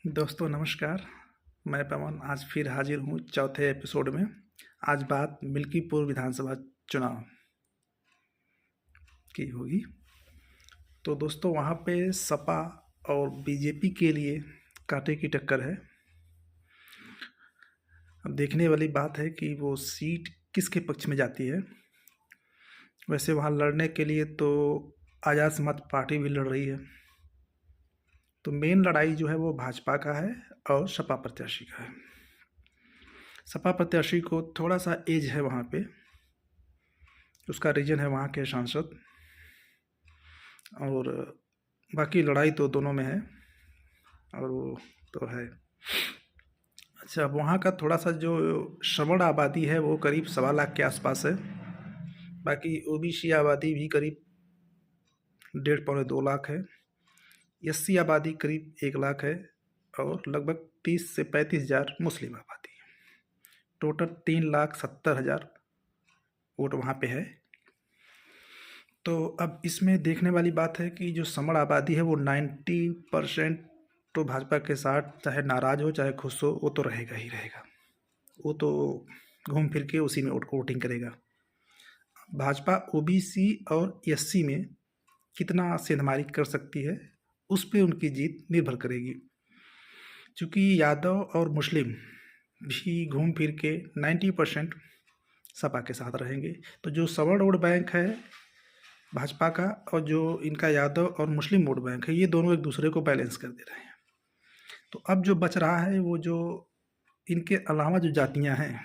दोस्तों नमस्कार। मैं पवन आज फिर हाजिर हूँ चौथे एपिसोड में। आज बात मिल्कीपुर विधानसभा चुनाव की होगी। तो दोस्तों वहाँ पे सपा और बीजेपी के लिए कांटे की टक्कर है। अब देखने वाली बात है कि वो सीट किसके पक्ष में जाती है। वैसे वहाँ लड़ने के लिए तो आज़ाद समाज पार्टी भी लड़ रही है। तो मेन लड़ाई जो है वो भाजपा का है और सपा प्रत्याशी का है। सपा प्रत्याशी को थोड़ा सा एज है वहाँ पे, उसका रीजन है वहाँ के सांसद, और बाकी लड़ाई तो दोनों में है और वो तो है। अच्छा, वहाँ का थोड़ा सा जो श्रवण आबादी है वो करीब 1.25 लाख के आसपास है। बाकी ओबीसी आबादी भी करीब 1.5-2 लाख है। एससी आबादी करीब 1 लाख है और लगभग 30 से 35 हज़ार मुस्लिम आबादी है। टोटल 3,70,000 वोट वहाँ पे है। तो अब इसमें देखने वाली बात है कि जो समण आबादी है वो 90% तो भाजपा के साथ, चाहे नाराज हो चाहे खुश हो, वो तो रहेगा ही रहेगा। वो तो घूम फिर के उसी में वोटिंग करेगा। भाजपा ओबीसी और एससी में कितना सेंधमारी कर सकती है उस पर उनकी जीत निर्भर करेगी। क्योंकि यादव और मुस्लिम भी घूम फिर के 90% सपा के साथ रहेंगे। तो जो सवर्ण वोट बैंक है भाजपा का और जो इनका यादव और मुस्लिम वोट बैंक है, ये दोनों एक दूसरे को बैलेंस कर दे रहे हैं। तो अब जो बच रहा है वो जो इनके अलावा जो जातियां हैं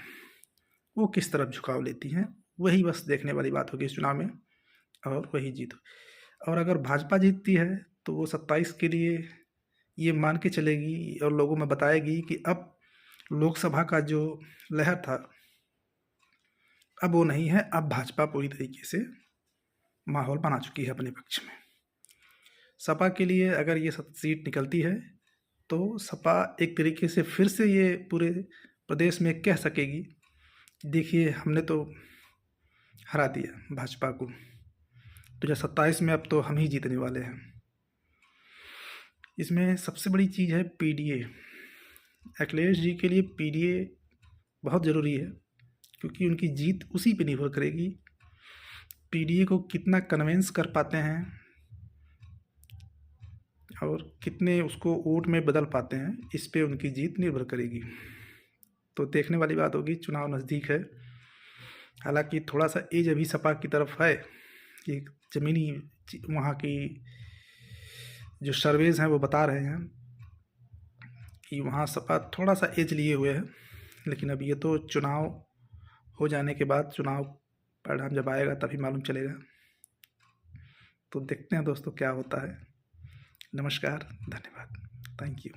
वो किस तरफ झुकाव लेती हैं, वही बस देखने वाली बात होगी इस चुनाव में, और वही जीत। और अगर भाजपा जीतती है तो वो 27 के लिए ये मान के चलेगी और लोगों में बताएगी कि अब लोकसभा का जो लहर था अब वो नहीं है, अब भाजपा पूरी तरीके से माहौल बना चुकी है अपने पक्ष में। सपा के लिए अगर ये सीट निकलती है तो सपा एक तरीके से फिर से ये पूरे प्रदेश में कह सकेगी, देखिए हमने तो हरा दिया भाजपा को, 2027 में अब तो हम ही जीतने वाले हैं। इसमें सबसे बड़ी चीज़ है पीडीए। अखिलेश जी के लिए पीडीए बहुत ज़रूरी है, क्योंकि उनकी जीत उसी पे निर्भर करेगी। पीडीए को कितना कन्विंस कर पाते हैं और कितने उसको वोट में बदल पाते हैं, इस पे उनकी जीत निर्भर करेगी। तो देखने वाली बात होगी। चुनाव नज़दीक है, हालांकि थोड़ा सा एज अभी सपा की तरफ है कि ज़मीनी वहाँ की जो सर्वेज हैं वो बता रहे हैं कि वहाँ सपा थोड़ा सा एज लिए हुए है। लेकिन अब ये तो चुनाव हो जाने के बाद, चुनाव परिणाम जब आएगा तभी मालूम चलेगा। तो देखते हैं दोस्तों क्या होता है। नमस्कार, धन्यवाद, थैंक यू।